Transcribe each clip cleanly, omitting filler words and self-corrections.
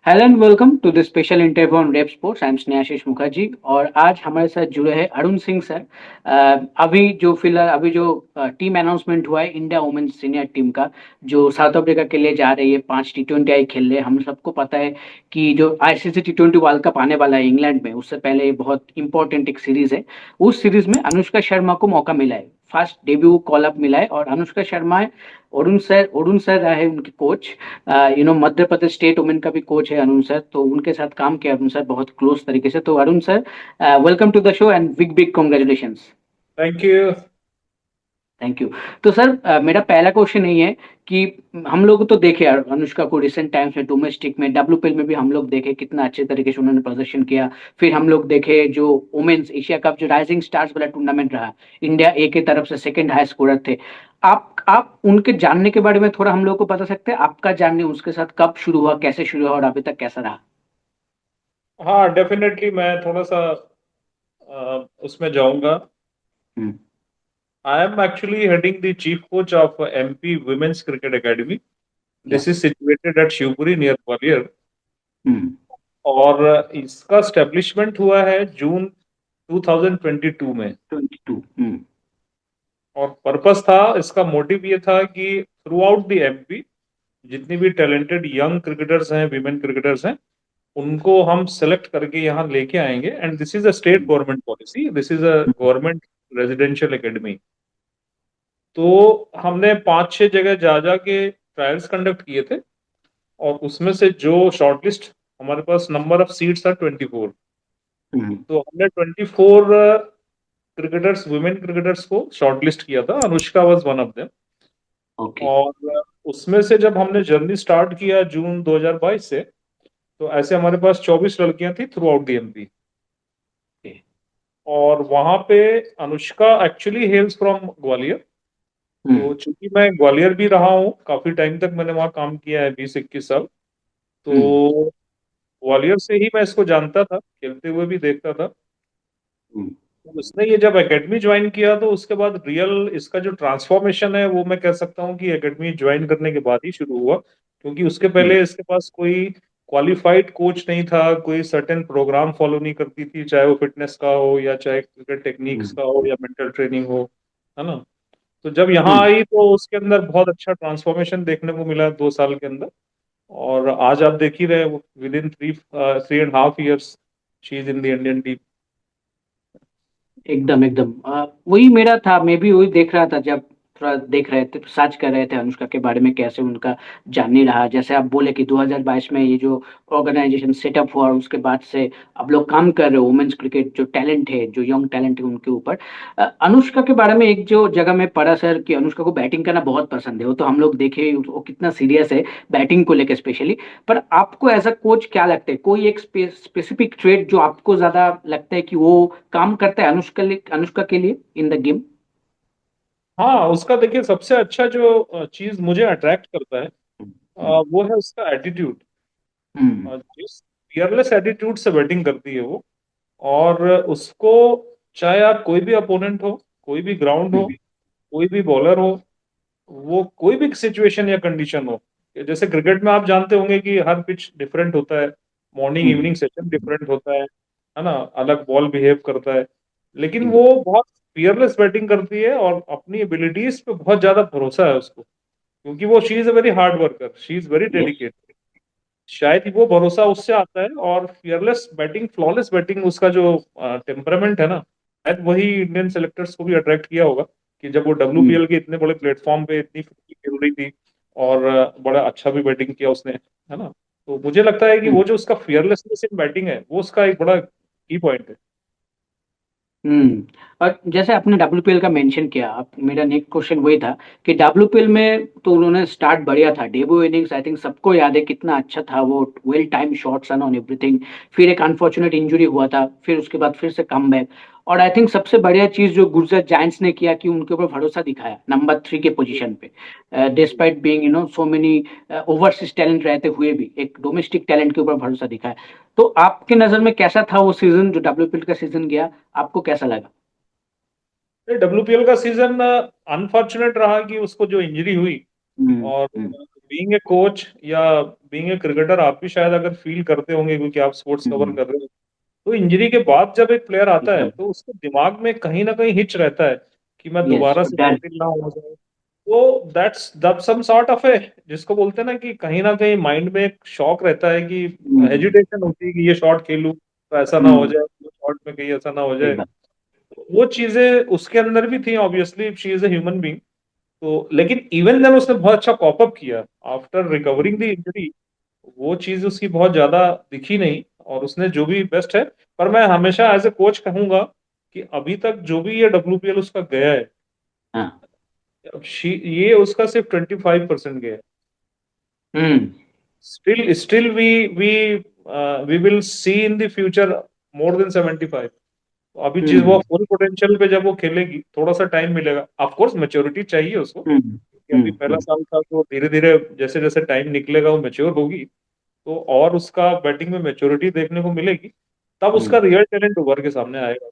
Hello and welcome to the special interview on rev sports. I am Snehashish Mukherjee और आज हमारे साथ जुड़े हैं अरुण सिंह सर। अभी जो टीम अनाउंसमेंट हुआ है इंडिया वुमेन्स सीनियर टीम का, जो साउथ अफ्रीका के लिए जा रही है। 5 T20 आई खेल रहे हैं। हम सबको पता है कि जो आईसीसी T20 वर्ल्ड कप आने वाला है इंग्लैंड में, उससे पहले ये बहुत इंपॉर्टेंट एक सीरीज है। उस सीरीज में अनुष्का शर्मा को मौका मिला है, फर्स्ट डेब्यू कॉल अप मिला है। और अनुष्का शर्मा है, अरुण सर रहे उनके coach. Madhya Pradesh state women का भी कोच है अरुण सर, तो उनके साथ काम किया अरुण सर बहुत क्लोज तरीके से। तो Arun sir, welcome to the show and big big congratulations. Thank you. Thank you. तो सर, मेरा पहला क्वेश्चन यही है कि हम लोग तो देखे यार अनुष्का को रिसेंट टाइम्स में, डोमेस्टिक में, WPL में भी हम लोग देखे कितना अच्छे तरीके से उन्होंने प्रदर्शन किया। फिर हम लोग देखे जो वुमेन्स एशिया कप, जो राइजिंग स्टार्स वाला टूर्नामेंट रहा, इंडिया ए के तरफ से सेकंड हाई स्कोरर थे। आप उनके जानने के बारे में थोड़ा हम लोग को बता सकते हैं? आपका जानने उसके साथ कब शुरू हुआ, कैसे शुरू हुआ और अभी तक कैसा रहा? हाँ, डेफिनेटली मैं थोड़ा सा उसमें जाऊंगा। Hmm. I am actually heading the chief coach of MP women's cricket academy. Yeah. This is situated at Shivpuri near Gwalior. Hmm. और इसका स्टेब्लिशमेंट हुआ है जून 2022 में। 22। और पर्पस था, इसका मोटिव ये था कि थ्रू आउट द एमपी जितनी भी टैलेंटेड यंग क्रिकेटर्स हैं, विमेन क्रिकेटर्स हैं, उनको हम सेलेक्ट करके यहाँ लेके आएंगे। And this is a state government policy, this is a government residential academy. तो हमने 5-6 जगह जा जा के ट्रायल्स कंडक्ट किए थे। और उसमें से जो शॉर्टलिस्ट, हमारे पास नंबर ऑफ सीट्स था 24। हम्म। तो हमने 24 क्रिकेटर्स, वुमेन क्रिकेटर्स को शॉर्टलिस्ट किया था। Anushka was one of them. Okay. और उसमें से जब हमने जर्नी स्टार्ट किया जून 2022 से, तो ऐसे हमारे पास 24 लड़कियां थी थ्रू आउट दी एमपी। और वहां पे अनुष्का एक्चुअली हेल्स फ्रॉम ग्वालियर। तो हम्म। चूंकि मैं ग्वालियर भी रहा हूँ, काफी टाइम तक मैंने वहाँ काम किया है, 20-21 साल। हम्म। तो ग्वालियर से ही मैं इसको जानता था, खेलते हुए भी देखता था। हम्म। तो उसने ये जब एकेडमी ज्वाइन किया, तो उसके बाद रियल इसका जो ट्रांसफॉर्मेशन है, वो मैं कह सकता हूँ कि एकेडमी ज्वाइन करने के बाद ही शुरू हुआ। क्योंकि उसके हम्म। पहले इसके पास कोई क्वालिफाइड कोच नहीं था, कोई सर्टेन प्रोग्राम फॉलो नहीं करती थी, चाहे वो फिटनेस का हो या चाहे क्रिकेट टेक्निक्स हम्म। का हो या मेंटल ट्रेनिंग हो, है ना। तो जब यहाँ हम्म। आई तो उसके अंदर बहुत अच्छा ट्रांसफॉर्मेशन देखने को मिला 2 साल के अंदर। और आज आप देख ही रहे, with in 3.5 years she is in the Indian team. एकदम एकदम, वही मेरा था। मैं भी वही देख रहा था जब थोड़ा देख रहे थे, सर्च कर रहे थे अनुष्का के बारे में, कैसे उनका जानी रहा। जैसे आप बोले कि 2022 में ये जो ऑर्गेनाइजेशन सेटअप हुआ, उसके बाद से आप लोग काम कर रहे हो वुमेन्स क्रिकेट, जो टैलेंट है, जो यंग टैलेंट है उनके ऊपर। अनुष्का के बारे में एक जो जगह में पढ़ा सर, कि अनुष्का को बैटिंग करना बहुत पसंद है। वो तो हम लोग देखे वो कितना सीरियस है बैटिंग को लेकर स्पेशली। पर आपको एज अ कोच क्या लगता है, कोई एक स्पेसिफिक ट्रेड जो आपको ज्यादा लगता है कि वो काम करता है अनुष्का के लिए इन द गेम? हाँ, उसका देखिए सबसे अच्छा जो चीज मुझे अट्रैक्ट करता है, हम्म। वो है उसका एटीट्यूड। हम्म। जिस फियरलेस एटीट्यूड से बैटिंग करती है वो। और उसको, चाहे आप कोई भी अपोनेंट हो, कोई भी ग्राउंड हो, हम्म। कोई भी बॉलर हो, वो कोई भी सिचुएशन या कंडीशन हो। जैसे क्रिकेट में आप जानते होंगे कि हर पिच डिफरेंट होता है, मॉर्निंग हम्म। इवनिंग सेशन डिफरेंट होता है ना, अलग बॉल बिहेव करता है। लेकिन वो एकदम। बहुत फियरलेस बैटिंग करती है और अपनी एबिलिटीज पे बहुत ज्यादा भरोसा है उसको। क्योंकि वो she is a very hard worker, she is very yes. Dedicated. शायद ही वो भरोसा उससे आता है। और फियरलेस बैटिंग, फ्लॉलेस बैटिंग, उसका जो टेम्परामेंट है ना, शायद वही इंडियन सेलेक्टर्स को भी अट्रैक्ट किया होगा। कि जब वो हम्म। WPL के इतने बड़े प्लेटफॉर्म पे इतनी फ्री खेल रही थी, और बड़ा अच्छा भी बैटिंग किया उसने, है ना। तो मुझे लगता है कि हम्म। वो जो उसका फियरलेसनेस इन बैटिंग है, वो उसका एक बड़ा की पॉइंट है। हम्म। और जैसे आपने WPL का मेंशन किया, आप, मेरा नेक्स्ट क्वेश्चन वही था कि WPL में तो उन्होंने स्टार्ट बढ़िया था, डेब्यू इनिंग्स आई थिंक सबको याद है कितना अच्छा था वो, well time shots on everything. फिर एक अनफॉर्चुनेट इंजरी हुआ था, फिर उसके बाद फिर से कम बैक। और आई थिंक सबसे बढ़िया चीज जो गुजरात जायंट्स ने किया कि उनके ऊपर भरोसा दिखाया नंबर 3 के पोजीशन पे, despite being so many overseas talent रहते हुए भी एक डोमेस्टिक टैलेंट के ऊपर भरोसा दिखाया। तो आपके नजर में कैसा था वो सीजन, जो WPL का सीजन गया, आपको कैसा लगा? WPL का सीजन अनफॉर्चुनेट रहा कि उसको जो इंजरी हुई। हम्म। और हम्म। बीइंग ए कोच या बीइंग ए क्रिकेटर आप भी शायद अगर फील करते होंगे क्योंकि आप स्पोर्ट्स कवर हम्म, कर रहे हो, तो इंजरी के बाद जब एक प्लेयर आता है एकदम। तो उसके दिमाग में कहीं ना कहीं हिच रहता है कि मैं यस, दोबारा वो से डर। शामिल ना हो जाऊं। तो दैट्स सम सॉर्ट ऑफ ए, जिसको बोलते हैं ना कहीं माइंड में एक शॉक रहता है कि हम्म। हेजिटेशन होती है कि ये शॉट खेलूं तो ऐसा ना हो हम्म। जाए, ये शॉट में कहीं ऐसा ना हो सही जाए। बात। वो चीजें उसके अंदर भी थी, obviously she is a human being. तो लेकिन इवन देन उसने बहुत अच्छा कॉप अप किया आफ्टर रिकवरिंग द इंजरी। वो चीज उसकी बहुत ज्यादा दिखी नहीं, और उसने जो भी बेस्ट है। पर मैं हमेशा एज ए कोच कहूंगा कि अभी तक जो भी ये WPL उसका गया है, हाँ। अब ये उसका सिर्फ 25% गया है। Hmm. Still we will see in the future more than 75। अभी जिस वो हम्म। फुल पोटेंशियल पे जब वो खेलेगी थोड़ा सा टाइम मिलेगा, ऑफ कोर्स मैच्योरिटी चाहिए उसको, हम्म। कि अभी पहला हम्म। साल था तो धीरे धीरे जैसे जैसे टाइम निकलेगा वो मैच्योर होगी, तो और उसका बैटिंग में मैच्योरिटी देखने को मिलेगी, तब उसका हम्म। रियल टैलेंट उभर के सामने आएगा।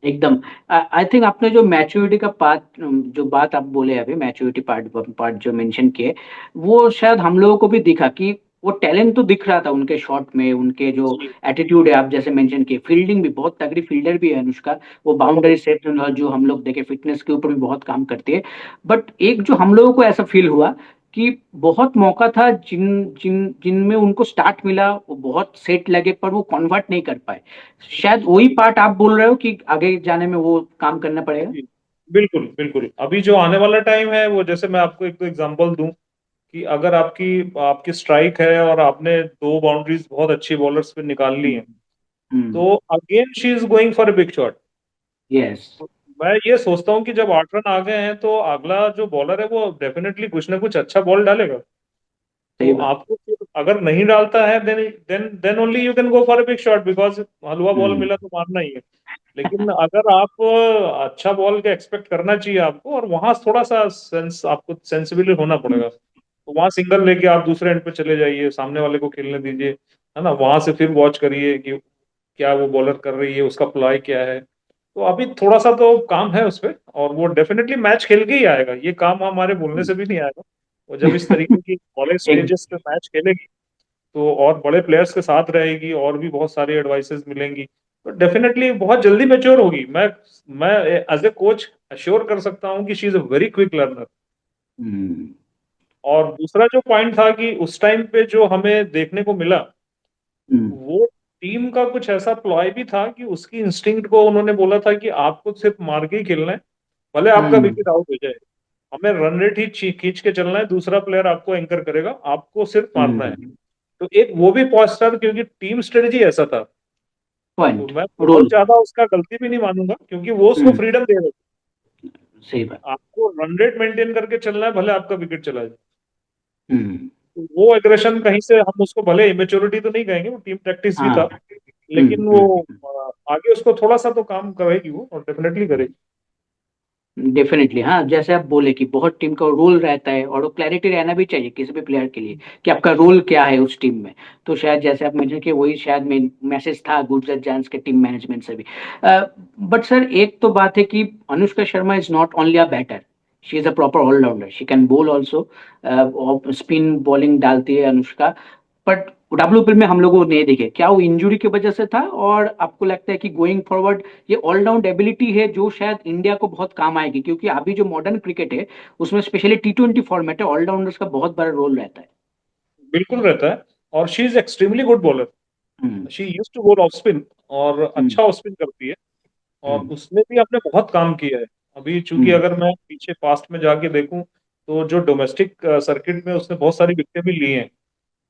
एकदम। आई थिंक आपने जो मैच्योरिटी का पार्ट, जो बात आप बोले अभी, मैच्योरिटी पार्ट पार्ट जो मेंशन किए, वो शायद हम लोगों को भी दिखा कि वो टैलेंट तो दिख रहा था उनके शॉट में, उनके जो जी। एटीट्यूड है, आप जैसे मेंशन किए, फील्डिंग भी बहुत तगड़ी फील्डर भी है अनुष्का। वो बहुत बाउंड्री सेट जो हम लोग देखे, फिटनेस के ऊपर भी बहुत काम करती है। बट एक जो हम लोगों को ऐसा फील हुआ कि बहुत मौका था जिन जिन जिनमें उनको स्टार्ट मिला, वो बहुत सेट लगे पर वो कन्वर्ट नहीं कर पाए। शायद वही पार्ट आप बोल रहे हो कि आगे जाने में वो काम करना पड़ेगा। जी, बिल्कुल बिल्कुल। अभी जो आने वाला टाइम है वो, जैसे मैं आपको एक दो एग्जांपल दूं, कि अगर आपकी आपकी स्ट्राइक है और आपने दो बाउंड्रीज बहुत अच्छी बॉलर्स पे निकाल ली हैं, हम्म। तो again she is going for a big shot. Yes. मैं ये सोचता हूँ कि जब 8 रन आ गए हैं तो अगला जो बॉलर है वो डेफिनेटली कुछ ना कुछ अच्छा बॉल डालेगा। तो सही बात। आपको फिर अगर नहीं डालता है, then only you can go for a big shot, because हलवा बॉल हम्म। मिला तो मारना ही है। लेकिन अगर आप अच्छा बॉल का एक्सपेक्ट करना चाहिए आपको, और वहां थोड़ा सा सेंस आपको सेंसिबल होना पड़ेगा, तो वहां सिंगल लेके आप दूसरे एंड पे चले जाइए, सामने वाले को खेलने दीजिए, है ना, वहां से फिर वॉच करिए कि क्या वो बॉलर कर रही है, उसका प्लाई क्या है। तो अभी थोड़ा सा तो काम है उस पे, और वो डेफिनेटली मैच खेल के ही आएगा, ये काम हमारे बोलने से भी नहीं आएगा। वो जब इस तरीके की कॉलेज एक स्टेजेस पे मैच खेलेगी, तो और बड़े प्लेयर्स के साथ रहेगी और भी बहुत सारी एडवाइसेस मिलेंगी, तो डेफिनेटली बहुत जल्दी मैच्योर होगी। मैं एज ए कोच अश्योर कर सकता हूँ कि she is a very quick learner. Hmm. और दूसरा जो पॉइंट था कि उस टाइम पे जो हमें देखने को मिला, हम्म। वो टीम का कुछ ऐसा प्लॉय भी था कि उसकी इंस्टिंक्ट को उन्होंने बोला था कि आपको सिर्फ मार के ही खेलना है, भले आपका हम्म। विकेट आउट हो जाए, हमें रन रेट ही खींच के चलना है, दूसरा प्लेयर आपको एंकर करेगा, आपको सिर्फ मारना है। हम्म। तो एक वो भी पॉजिटिव, क्योंकि टीम स्ट्रेटजी ऐसा था। तो पॉइंट। मैं बहुत रोल। ज्यादा उसका गलती भी नहीं मानूंगा, क्योंकि वो उसको हम्म। फ्रीडम दे रहे थे सही कि बात। आपको रन रेट मेंटेन करके चलना है, भले आपका विकेट चला जाए। हम्म। तो वो एग्रेशन कहीं से, हम उसको भले इमेच्योरिटी तो नहीं कहेंगे, वो टीम प्रैक्टिस भी हाँ। था, लेकिन वो आगे उसको थोड़ा सा तो काम करेगी वो, और डेफिनेटली करेगी। डेफिनेटली हाँ, जैसे आप बोले कि बहुत टीम का रोल रहता है, और वो क्लैरिटी रहना भी चाहिए किसी भी प्लेयर के लिए कि आपका रोल क्या है उस टीम में। तो शायद जैसे आप मेंशन किए, वही शायद मेन मैसेज था गुजरात जायंट्स के टीम मैनेजमेंट से भी। बट सर, एक तो बात है कि Anushka Sharma is not only a batter, she is a proper allrounder, she can bowl also. Spin bowling डालती है अनुष्का। बट डब्ल्यूपीएल में हम लोगों को नहीं दिखे, क्या वो इंजरी की वजह से था, और आपको लगता है कि गोइंग फॉरवर्ड ये ऑलराउंड एबिलिटी है जो शायद इंडिया को बहुत काम आएगी, क्योंकि अभी जो मॉडर्न क्रिकेट है उसमें स्पेशली T20 फॉर्मेट है, ऑलराउंडर्स का बहुत बड़ा रोल रहता है। बिल्कुल रहता है। और she is extremely good bowler. Hmm. She use to bowl off spin, और हम्म। अच्छा ऑफ स्पिन करती है, और हम्म। उसमें भी हमने बहुत काम किया है। अभी चूंकि हम्म। अगर मैं पीछे पास्ट में जाके देखूं, तो जो डोमेस्टिक सर्किट में उसने बहुत सारी विकेटें भी ली हैं।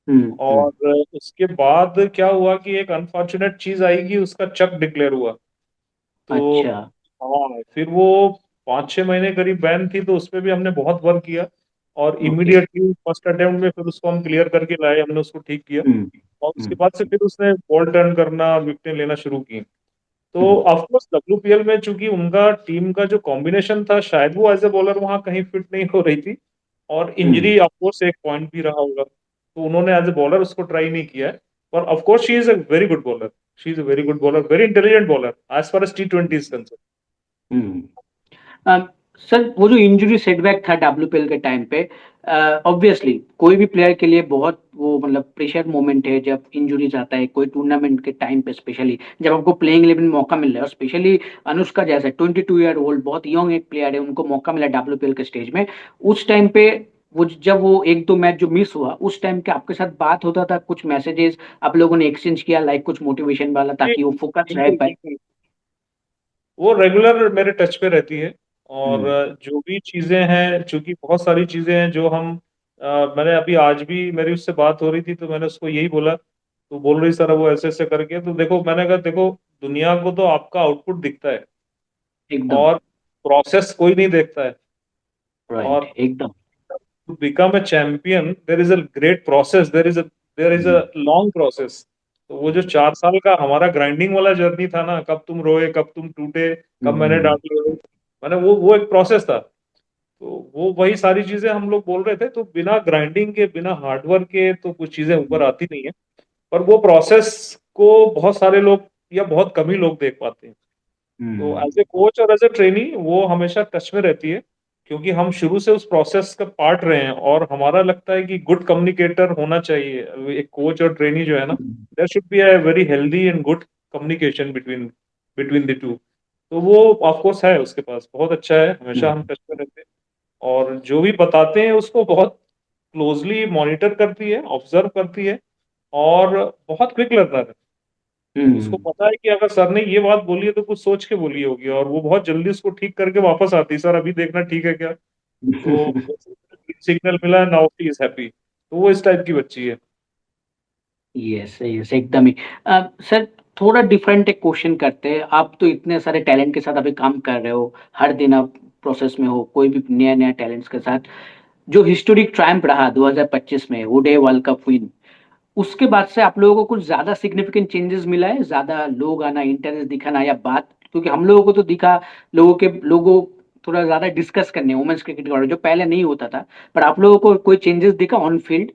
हम्म। और उसके बाद क्या हुआ कि एक अनफॉर्चुनेट चीज आई कि उसका चक डिक्लेयर हुआ। तो अच्छा। हाँ, फिर वो 5-6 महीने करीब बैन थी, तो उस पर भी हमने बहुत वर्क किया, और ओके। इमीडिएटली फर्स्ट अटेम्प्ट में फिर उसको हम क्लियर करके लाए, हमने उसको ठीक किया। हम्म। और उसके हम्म। बाद से फिर उसने बॉल टर्न करना और विकेटें लेना शुरू की। तो हम्म। ऑफ कोर्स WPL में चूंकि उनका टीम का जो कॉम्बिनेशन था, शायद वो एज ए बॉलर वहां कहीं फिट नहीं हो रही थी, और हम्म। इंजरी ऑफ कोर्स एक पॉइंट भी रहा होगा, तो उन्होंने एज ए बॉलर उसको ट्राई नहीं किया है। पर of course she is a very good bowler, she is a very good bowler, very intelligent bowler as far as T20 is concern. Hmm. Sir वो जो इंजरी सेटबैक था WPL के time पे, ऑब्वियसली कोई भी प्लेयर के लिए बहुत वो मतलब प्रेशर मोमेंट है जब इंजरीज आता है कोई टूर्नामेंट के टाइम पे, स्पेशली जब आपको प्लेइंग 11 में मौका मिल रहा है, और स्पेशली अनुष्का जैसा 22 ईयर ओल्ड बहुत यंग एक प्लेयर है, उनको मौका मिला डब्ल्यूपीएल के स्टेज में। उस टाइम पे वो जब वो एक दो मैच जो मिस हुआ उस टाइम के आपके साथ बात होता था, कुछ मैसेजेस आप लोगों ने एक्सचेंज किया लाइक कुछ मोटिवेशन वाला, जी, ताकि वो फोकस रह बिल्कुल पाए? बिल्कुल। वो रेगुलर मेरे टच पे रहती है। और हम्म। जो भी चीजें हैं, चूंकि बहुत सारी चीजें हैं जो हम मैंने अभी आज भी मेरी उससे बात हो रही थी तो मैंने उसको यही बोला, तो बोल रही सर वो ऐसे ऐसे करके, तो देखो मैंने कहा देखो, दुनिया को तो आपका आउटपुट दिखता है एकदम। और प्रोसेस कोई नहीं देखता है। राइट, और एकदम। to become a champion there is a great process, there is a hmm. long process। तो वो जो 4 साल का हमारा ग्राइंडिंग वाला जर्नी था ना, कब तुम रोए कब तुम टूटे, कब मैंने हम्म। डांट लिया, मैंने वो एक प्रोसेस था। तो वो वही सारी चीजें हम लोग बोल रहे थे, तो बिना ग्राइंडिंग के बिना हार्डवर्क के तो कुछ चीजें ऊपर आती नहीं है। पर वो प्रोसेस को बहुत सारे लोग या बहुत कम ही लोग देख पाते हैं। तो हम्म। एज ए कोच और एज ए ट्रेनी वो हमेशा टच में रहती है, क्योंकि हम शुरू से उस प्रोसेस का पार्ट रहे हैं, और हमारा लगता है कि गुड कम्युनिकेटर होना चाहिए एक कोच और ट्रेनी जो है ना। There should be a very healthy and good communication between between the two. तो वो ऑफ कोर्स है, उसके पास बहुत अच्छा है, हमेशा हम हम्म। टच में रहते हैं। और जो भी बताते हैं उसको बहुत क्लोजली मॉनिटर करती है, ऑब्जर्व करती है, और बहुत क्विक लर्नर है। उसको हम्म। पता है कि अगर सर ने ये बात बोली है तो कुछ सोच के बोली होगी, और वो बहुत जल्दी उसको ठीक करके वापस आती है, सर अभी देखना ठीक है क्या। तो सिग्नल मिला, नाउ शी इज हैप्पी। तो वो इस टाइप की बच्ची है। यस यस, एकदम ही। सर थोड़ा डिफरेंट एक क्वेश्चन करते हैं, आप तो इतने सारे टैलेंट के साथ अभी काम कर रहे हो, हर दिन आप प्रोसेस में हो कोई भी नया नया टैलेंट्स के साथ। जो हिस्टोरिक ट्रायम्फ रहा 2025 में ओडे वर्ल्ड कप विन, उसके बाद से आप लोगों को कुछ ज्यादा सिग्निफिकेंट चेंजेस मिला है, ज्यादा लोग आना, इंटरेस्ट दिखाना या बात? क्योंकि हम लोगों को तो दिखा, लोगों थोड़ा ज्यादा डिस्कस करने वुमेन्स क्रिकेट के बारे में जो पहले नहीं होता था, पर आप लोगों को कोई चेंजेस दिखा ऑन फील्ड?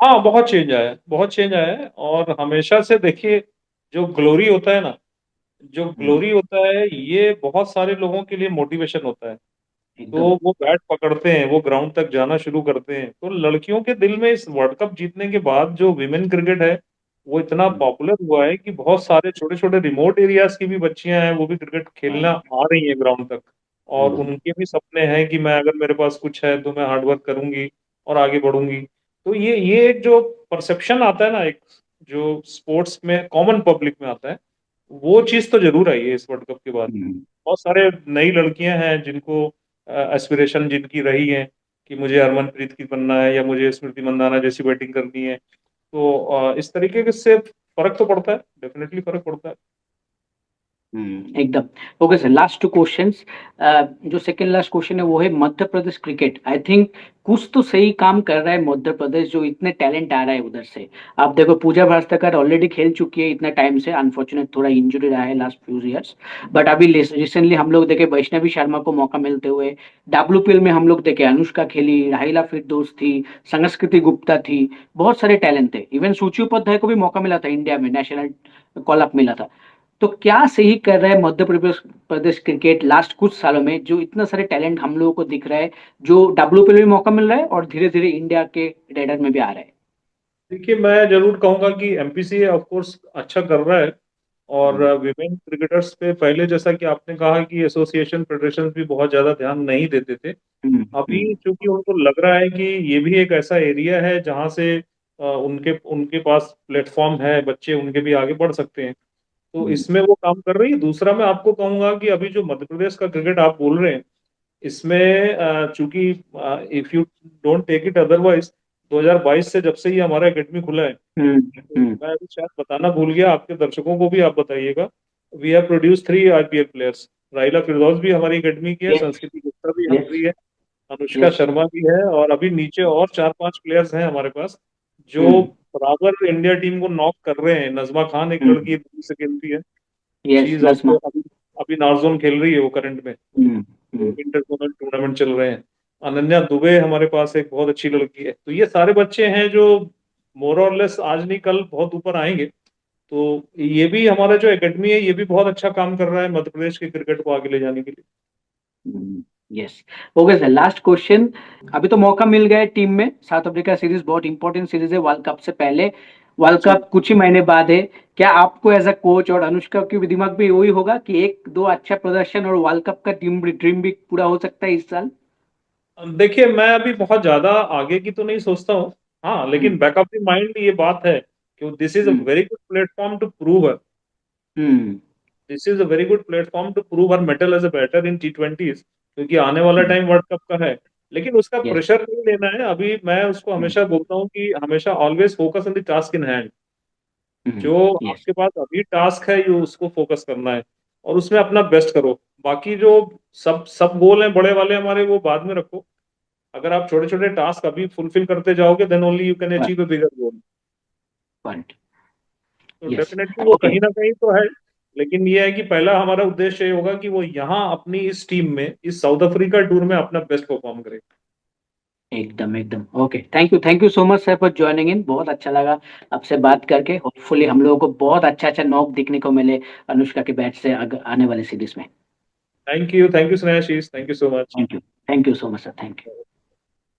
हाँ, बहुत चेंज आया है, बहुत चेंज आया है। और हमेशा से देखिए, जो ग्लोरी होता है ना, जो हम्म। ग्लोरी होता है ये बहुत सारे लोगों के लिए मोटिवेशन होता है। तो एकदम। वो बैट पकड़ते हैं, वो ग्राउंड तक जाना शुरू करते हैं। तो लड़कियों के दिल में इस वर्ल्ड कप जीतने के बाद जो विमेन क्रिकेट है वो इतना हम्म। पॉपुलर हुआ है कि बहुत सारे छोटे छोटे रिमोट एरियाज की भी बच्चियां हैं, वो भी क्रिकेट खेलना राइट। आ रही हैं ग्राउंड तक। और हम्म। उनके भी सपने हैं कि मैं, अगर मेरे पास कुछ है तो मैं हार्डवर्क करूंगी और आगे बढ़ूंगी। तो ये एक जो परसेप्शन आता है ना, एक जो स्पोर्ट्स में कॉमन पब्लिक में आता है, वो चीज तो जरूर आई है इस वर्ल्ड कप के बाद। हम्म। बहुत सारे नई लड़कियां हैं जिनको एस्पिरेशन जिनकी रही है कि मुझे हरमनप्रीत की बनना है या मुझे स्मृति मंदाना जैसी बैटिंग करनी है। तो इस तरीके से फर्क तो पड़ता है, डेफिनेटली फर्क पड़ता है। एकदम। Okay sir, last two questions. जो सेकंड लास्ट क्वेश्चन है वो है Madhya Pradesh cricket, I think कुछ तो सही काम कर रहा है मध्य प्रदेश, जो इतने टैलेंट आ रहा है उधर से। आप देखो पूजा भास्कर ऑलरेडी खेल चुकी है इतना टाइम से, अनफॉर्चुनेट थोड़ा इंजरी रहा है लास्ट फ्यू इयर्स, बट अभी रिसेंटली हम लोग देखे वैष्णवी शर्मा को मौका मिलते हुए। डब्ल्यूपीएल में हम लोग देखे अनुष्का खेली, राहिला फिरदौस थी, संस्कृति गुप्ता थी, बहुत सारे टैलेंट थे। इवन सूची उपाध्याय को भी मौका मिला था इंडिया में, नेशनल कॉल अप मिला था। तो क्या सही कर रहा है मध्य प्रदेश प्रदेश क्रिकेट लास्ट कुछ सालों में, जो इतना सारे टैलेंट हम लोगों को दिख रहा है, जो डब्ल्यूपीएल में मौका मिल रहा है और धीरे धीरे इंडिया के रेडर में भी आ रहा है? देखिए, मैं जरूर कहूंगा कि एमपीसी ऑफ कोर्स अच्छा कर रहा है। और हम्म। विमेन क्रिकेटर्स पे पहले जैसा कि आपने कहा कि एसोसिएशन फेडरेशन भी बहुत ज्यादा ध्यान नहीं देते थे। हम्म। अभी चूंकि उनको लग रहा है कि ये भी एक ऐसा एरिया है जहां से उनके उनके पास प्लेटफॉर्म है, बच्चे उनके भी आगे बढ़ सकते हैं। तो हम्म। इसमें वो काम कर रही है। दूसरा मैं आपको कहूंगा कि अभी जो मध्य प्रदेश का क्रिकेट आप बोल रहे हैं, इसमें चूंकि if you don't take it otherwise, 2022 से जब से ही हमारा एकेडमी खुला है, हम्म। तो हम्म। मैं अभी शायद बताना भूल गया, आपके दर्शकों को भी आप बताइएगा। We have produce 3 IPL players. Raila Firdaus भी हमारी एकेडमी की है, यस। संस्कृति गुप्ता भी यस। हमारी है, अनुष्का यस। शर्मा भी है, और अभी नीचे और 4-5 प्लेयर्स हैं हमारे पास जो हम्म। बराबर इंडिया टीम को नॉक कर रहे हैं। नजमा खान एक लड़की हम्म। है, दिल्ली से खेलती है। She yes, is Najma. Also अभी अभी नार्जोन खेल रही है वो करंट में। हम्म। तो हम्म। इंटर जोनल टूर्नामेंट चल रहे हैं। अनन्या दुबे हमारे पास एक बहुत अच्छी लड़की है। तो ये सारे बच्चे हैं जो मोर और लेस आज नहीं कल बहुत ऊपर आएंगे। तो ये भी हमारा जो एकेडमी है ये भी बहुत अच्छा काम कर रहा है मध्य प्रदेश के क्रिकेट को आगे ले जाने के लिए। Hmm. Yes. Okay sir, last question. अभी तो मौका मिल गया है टीम में, साउथ अफ्रीका सीरीज बहुत इंपॉर्टेंट सीरीज है वर्ल्ड कप से पहले, वर्ल्ड जी। कप कुछ ही महीने बाद है। क्या आपको एज अ कोच और अनुष्का के भी दिमाग में वही होगा कि एक दो अच्छा प्रदर्शन और वर्ल्ड कप का ड्रीम भी पूरा हो सकता है इस साल? देखिए, मैं अभी बहुत ज्यादा आगे की तो नहीं सोचता हूँ। हाँ, लेकिन hmm. Back of the mind ये बात है कि this is a hmm. Very good platform to prove, hmm. This is a very good platform to prove her mettle as a batter in T20s, क्योंकि आने वाला टाइम वर्ल्ड कप का है। लेकिन उसका यस। प्रेशर नहीं लेना है अभी। मैं उसको हमेशा बोलता हूँ कि हमेशा always focus on the task in hand. जो यस। आपके पास अभी टास्क है, ये उसको फोकस करना है और उसमें अपना बेस्ट करो। बाकी जो सब सब गोल हैं बड़े वाले हमारे, वो बाद में रखो। अगर आप छोटे छोटे टास्क अभी फुलफिल करते जाओगे, then only you can achieve a bigger goal. Point. तो यस। डेफिनेटली वो ओके। कहीं ना कहीं तो है। लेकिन ये है कि पहला हमारा उद्देश्य ये होगा कि वो यहाँ अपनी इस टीम में, इस साउथ अफ्रीका टूर में अपना बेस्ट परफॉर्म करे। एकदम एकदम okay, thank you so much sir for joining in, बहुत अच्छा लगा आपसे बात करके। होपफुली हम लोगों को बहुत अच्छा अच्छा नॉक देखने को मिले अनुष्का के बैट से आने वाले सीरीज में। Thank you Snehashish, thank you so much. Thank you so much sir, thank you.